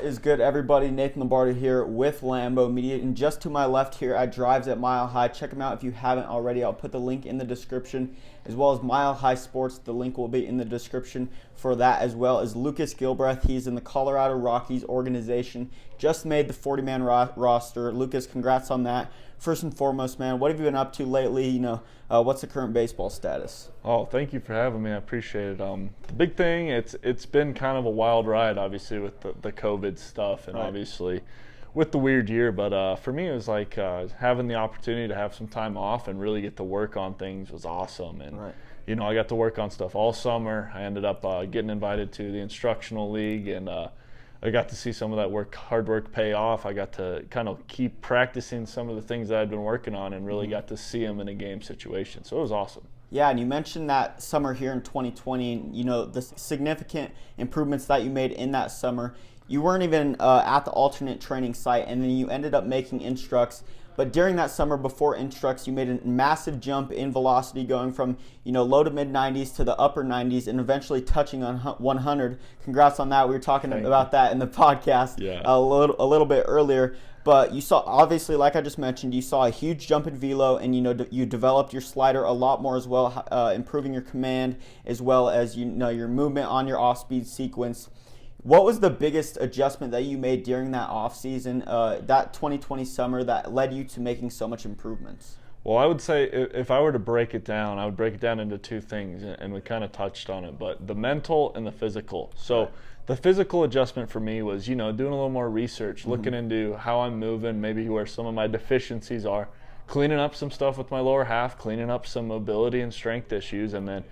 is good, everybody? Nathan Lombardi here with Lambo Media, and just to my left here at Drives at Mile High. Check them out if you haven't already. I'll put the link in the description, as well as Mile High Sports. The link will be in the description for that, as well as Lucas Gilbreath. He's in the Colorado Rockies organization. Just made the 40-man roster. Lucas, congrats on that. First and foremost, man, what have you been up to lately? What's the current baseball status? Oh, thank you for having me. I appreciate it. The big thing, it's been kind of a wild ride, obviously, with the COVID stuff and obviously with the weird year. But for me, it was like having the opportunity to have some time off and really get to work on things was awesome. And, I got to work on stuff all summer. I ended up getting invited to the instructional league, and I got to see some of that hard work pay off. I got to kind of keep practicing some of the things that I'd been working on and really got to see them in a game situation. So it was awesome. Yeah, and you mentioned that summer here in 2020, the significant improvements that you made in that summer. You weren't even at the alternate training site, and then you ended up making instructs. But during that summer before instructs, you made a massive jump in velocity, going from low to mid 90s to the upper 90s, and eventually touching on 100. Congrats on that. We were talking about that in the podcast a little bit earlier. But you saw, obviously, like I just mentioned, you saw a huge jump in velo, and you developed your slider a lot more as well, improving your command as well as your movement on your off-speed sequence. What was the biggest adjustment that you made during that offseason, that 2020 summer, that led you to making so much improvements? Well, I would say if I were to break it down, I would break it down into two things, and we kind of touched on it, but the mental and the physical. So the physical adjustment for me was, doing a little more research, looking into how I'm moving, maybe where some of my deficiencies are, cleaning up some stuff with my lower half, cleaning up some mobility and strength issues. And then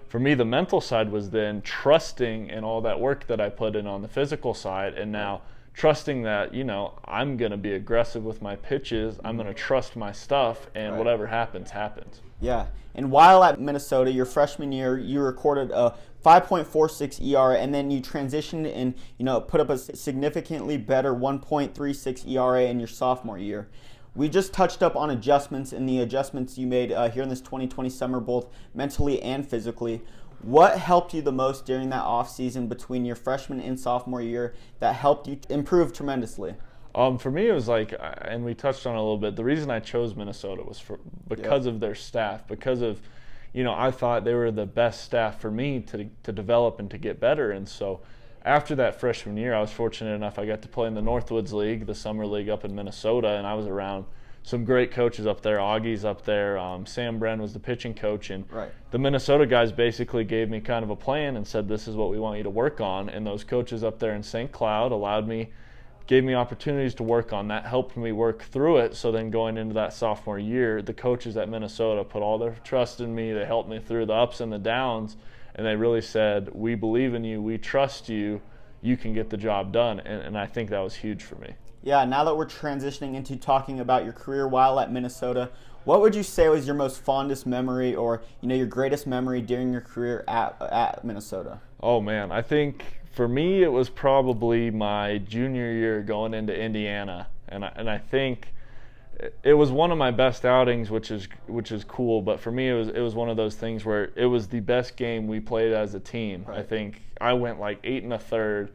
for me, the mental side was then trusting in all that work that I put in on the physical side, and now trusting that, I'm going to be aggressive with my pitches, I'm going to trust my stuff, and whatever happens, happens. Yeah, and while at Minnesota, your freshman year, you recorded a 5.46 ERA, and then you transitioned and put up a significantly better 1.36 ERA in your sophomore year. We just touched up on adjustments and the adjustments you made here in this 2020 summer, both mentally and physically. What helped you the most during that offseason between your freshman and sophomore year that helped you improve tremendously? For me, it was like, and we touched on it a little bit, the reason I chose Minnesota was because of their staff, because of, I thought they were the best staff for me to develop and to get better. And so after that freshman year, I was fortunate enough I got to play in the Northwoods League, the summer league up in Minnesota, and I was around some great coaches up there. Augie's up there. Sam Bren was the pitching coach, and the Minnesota guys basically gave me kind of a plan and said, this is what we want you to work on. And those coaches up there in St. Cloud gave me opportunities to work on that, helped me work through it. So then going into that sophomore year, the coaches at Minnesota put all their trust in me. They helped me through the ups and the downs, and they really said, we believe in you, we trust you, you can get the job done. And I think that was huge for me. Yeah, now that we're transitioning into talking about your career while at Minnesota, what would you say was your most fondest memory or your greatest memory during your career at Minnesota? Oh man, I think for me it was probably my junior year going into Indiana, and I think it was one of my best outings, which is cool. But for me, it was one of those things where it was the best game we played as a team. I think I went like 8 1/3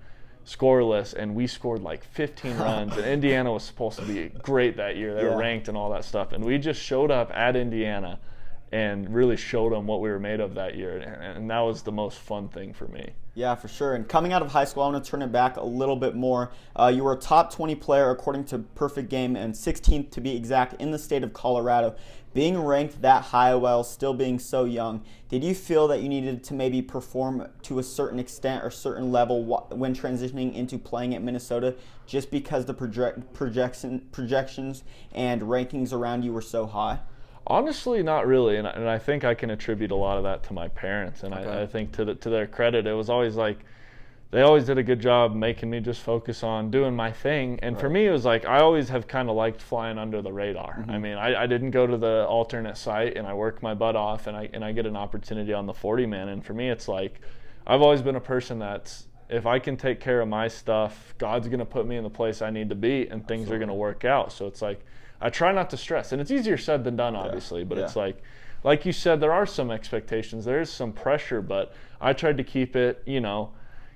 scoreless, and we scored like 15 runs. And Indiana was supposed to be great that year. They were ranked and all that stuff, and we just showed up at Indiana and really showed them what we were made of that year, and that was the most fun thing for me. Yeah, for sure. And coming out of high school, I want to turn it back a little bit more. You were a top 20 player according to Perfect Game, and 16th to be exact in the state of Colorado. Being ranked that high while still being so young, did you feel that you needed to maybe perform to a certain extent or certain level when transitioning into playing at Minnesota, just because the projections and rankings around you were so high? Honestly, not really, and I think I can attribute a lot of that to my parents, and I think to their credit, it was always like they always did a good job making me just focus on doing my thing. And for me, it was like I always have kind of liked flying under the radar. I mean, I didn't go to the alternate site, and I work my butt off, and I get an opportunity on the 40-man. And for me, it's like I've always been a person that's, if I can take care of my stuff, God's going to put me in the place I need to be, and things are going to work out. So it's like I try not to stress, and it's easier said than done, obviously, but it's like you said, there are some expectations, there is some pressure, but I tried to keep it,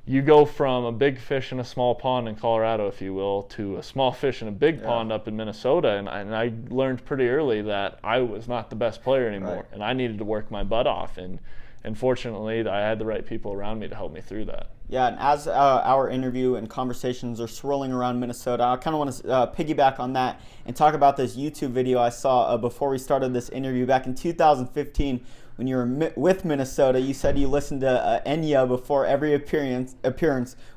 you go from a big fish in a small pond in Colorado, if you will, to a small fish in a big pond up in Minnesota. And I learned pretty early that I was not the best player anymore, and I needed to work my butt off. And fortunately, I had the right people around me to help me through that. Yeah, and as our interview and conversations are swirling around Minnesota, I kind of want to piggyback on that and talk about this YouTube video I saw before we started this interview back in 2015. When you were with Minnesota, you said you listened to Enya before every appearance,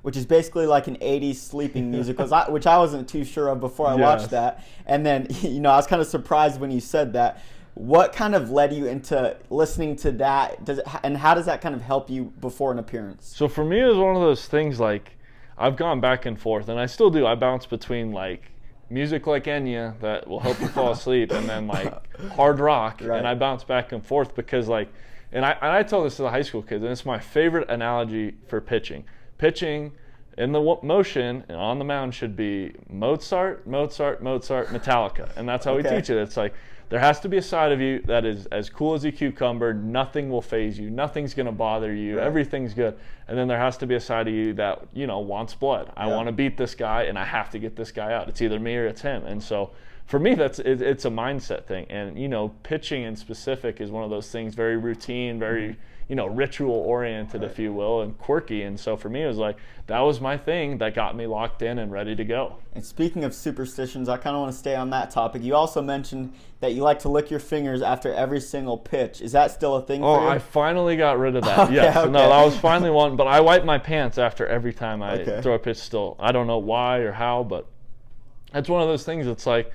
which is basically like an 80s sleeping music, which I wasn't too sure of before I watched that. And then, I was kind of surprised when you said that. What kind of led you into listening to that? And how does that kind of help you before an appearance? So for me, it was one of those things, like, I've gone back and forth, and I still do. I bounce between, like, music like Enya that will help you fall asleep, and then like hard rock, and I bounce back and forth because like, and I tell this to the high school kids, and it's my favorite analogy for pitching. Pitching in the motion and on the mound should be Mozart, Mozart, Mozart, Metallica, and that's how we teach it. It's like there has to be a side of you that is as cool as a cucumber. Nothing will faze you. Nothing's going to bother you. Everything's good. And then there has to be a side of you that, wants blood. I want to beat this guy, and I have to get this guy out. It's either me or it's him. And so for me, it's a mindset thing. And, pitching in specific is one of those things, very routine, very, ritual oriented, if you will, and quirky. And so for me, it was like, that was my thing that got me locked in and ready to go. And speaking of superstitions, I kind of want to stay on that topic. You also mentioned that you like to lick your fingers after every single pitch. Is that still a thing for you? Oh, I finally got rid of that. Yes. Okay. No, that was finally one. But I wipe my pants after every time I throw a pitch still. I don't know why or how, but it's one of those things that's like,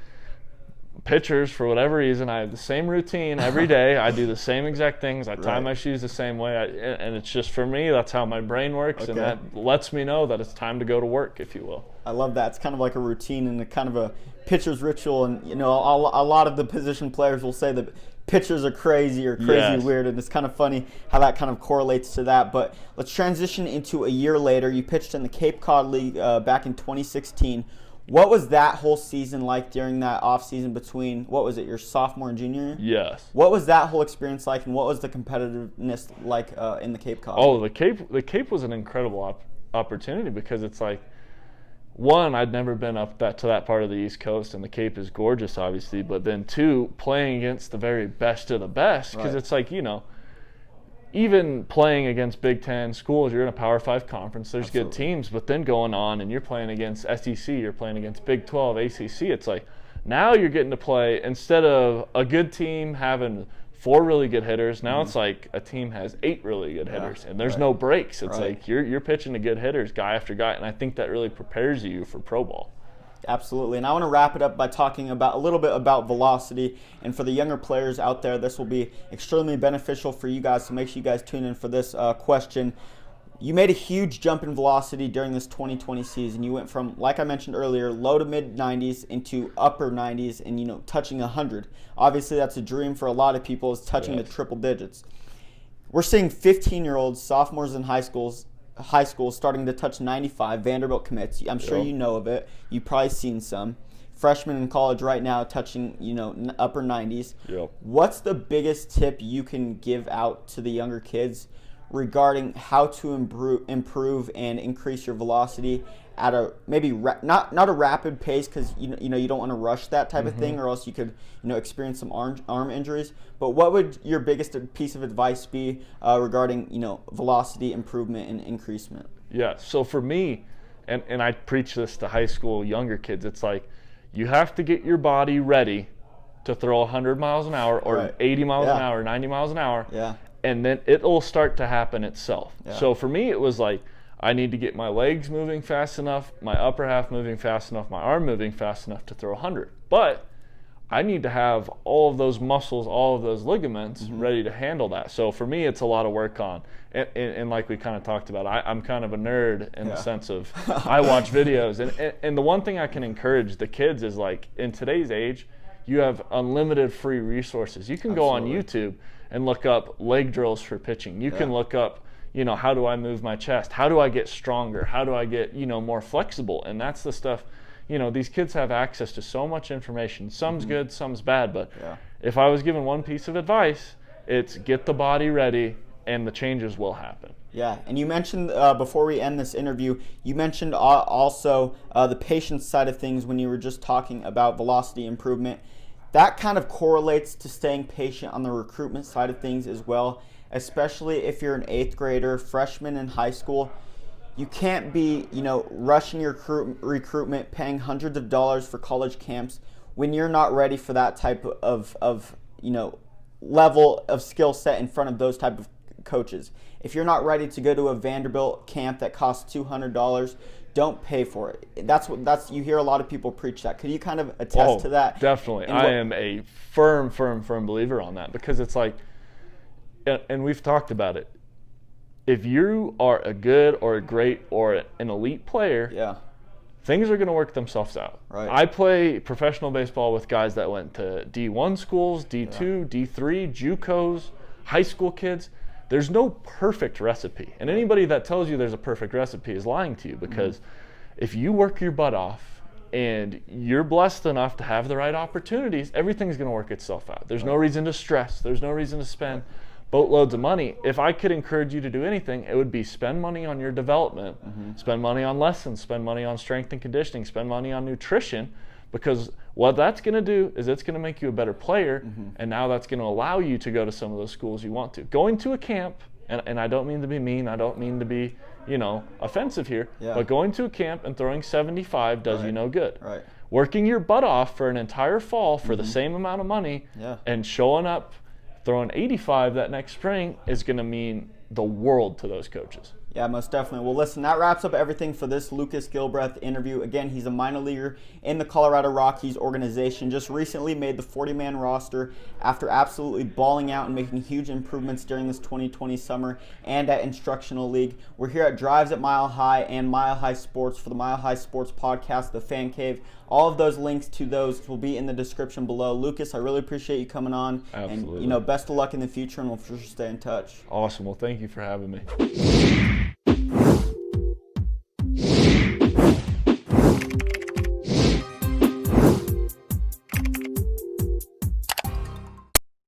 pitchers, for whatever reason, I have the same routine every day. I do the same exact things. I tie my shoes the same way. And it's just, for me, that's how my brain works. And that lets me know that it's time to go to work, if you will. I love that. It's kind of like a routine and a kind of a pitcher's ritual. And, a lot of the position players will say that pitchers are crazy or crazy weird. And it's kind of funny how that kind of correlates to that. But let's transition into a year later. You pitched in the Cape Cod League back in 2016. What was that whole season like during that off season between, your sophomore and junior year? Yes. What was that whole experience like, and what was the competitiveness like in the Cape Cod? Oh, the Cape was an incredible opportunity because it's like, one, I'd never been up to that part of the East Coast, and the Cape is gorgeous, obviously, but then two, playing against the very best of the best, because it's like, even playing against Big Ten schools, you're in a Power 5 conference, there's good teams, but then going on and you're playing against SEC, you're playing against Big 12, ACC, it's like now you're getting to play, instead of a good team having 4 really good hitters, now it's like a team has 8 really good hitters, and there's no breaks. It's like you're pitching to good hitters, guy after guy, and I think that really prepares you for pro ball. Absolutely, and I want to wrap it up by talking a little bit about velocity. And for the younger players out there, this will be extremely beneficial for you guys, so make sure you guys tune in for this question. You made a huge jump in velocity during this 2020 season. You went from, like I mentioned earlier, low to mid 90s into upper 90s and, touching 100. Obviously, that's a dream for a lot of people, is touching the triple digits. We're seeing 15-year-olds, sophomores in high school starting to touch 95. Vanderbilt commits. I'm sure you know of it. You've probably seen some. Freshmen in college right now touching, upper 90s. Yep. What's the biggest tip you can give out to the younger kids regarding how to improve and increase your velocity at a maybe not a rapid pace, because you don't want to rush that type of thing, or else you could experience some arm injuries. But what would your biggest piece of advice be regarding velocity improvement and increasement? Yeah. So for me, and I preach this to high school younger kids, it's like you have to get your body ready to throw 100 miles an hour or 80 miles an hour, 90 miles an hour. Yeah. And then it'll start to happen itself. Yeah. So for me, it was like, I need to get my legs moving fast enough, my upper half moving fast enough, my arm moving fast enough to throw 100. But I need to have all of those muscles, all of those ligaments ready to handle that. So for me, it's a lot of work on. And like we kind of talked about, I'm kind of a nerd in the sense of I watch videos. And the one thing I can encourage the kids is, like, in today's age, you have unlimited free resources. You can go on YouTube and look up leg drills for pitching. You can look up, how do I move my chest? How do I get stronger? How do I get, more flexible? And that's the stuff, these kids have access to so much information. Some's good, some's bad. But if I was given one piece of advice, it's get the body ready and the changes will happen. Yeah, and you mentioned before we end this interview, you mentioned also the patience side of things when you were just talking about velocity improvement. That kind of correlates to staying patient on the recruitment side of things as well, especially if you're an 8th grader, freshman in high school. You can't be, rushing your recruitment, paying hundreds of dollars for college camps when you're not ready for that type of level of skill set in front of those type of coaches. If you're not ready to go to a Vanderbilt camp that costs $200, don't pay for it. That's you hear a lot of people preach that. Could you kind of attest to that? Definitely. I am a firm believer on that, because it's like, and we've talked about it. If you are a good or a great or an elite player, things are going to work themselves out. Right. I play professional baseball with guys that went to D1 schools, D2, D3, JUCOs, high school kids. There's no perfect recipe. And anybody that tells you there's a perfect recipe is lying to you, because if you work your butt off and you're blessed enough to have the right opportunities, everything's going to work itself out. There's no reason to stress. There's no reason to spend boatloads of money. If I could encourage you to do anything, it would be spend money on your development, spend money on lessons, spend money on strength and conditioning, spend money on nutrition, because what that's going to do is it's going to make you a better player, and now that's going to allow you to go to some of those schools you want to. Going to a camp, and I don't mean to be mean, I don't mean to be, offensive here, but going to a camp and throwing 75 does you no good. Right. Working your butt off for an entire fall for the same amount of money and showing up throwing 85 that next spring is going to mean the world to those coaches. Yeah, most definitely. Well, listen, that wraps up everything for this Lucas Gilbreath interview. Again, he's a minor leaguer in the Colorado Rockies organization. Just recently made the 40-man roster after absolutely balling out and making huge improvements during this 2020 summer and at Instructional League. We're here at Drives at Mile High and Mile High Sports for the Mile High Sports podcast, The Fan Cave. All of those links to those will be in the description below. Lucas, I really appreciate you coming on. Absolutely. And, best of luck in the future, and we'll for sure stay in touch. Awesome. Well, thank you for having me.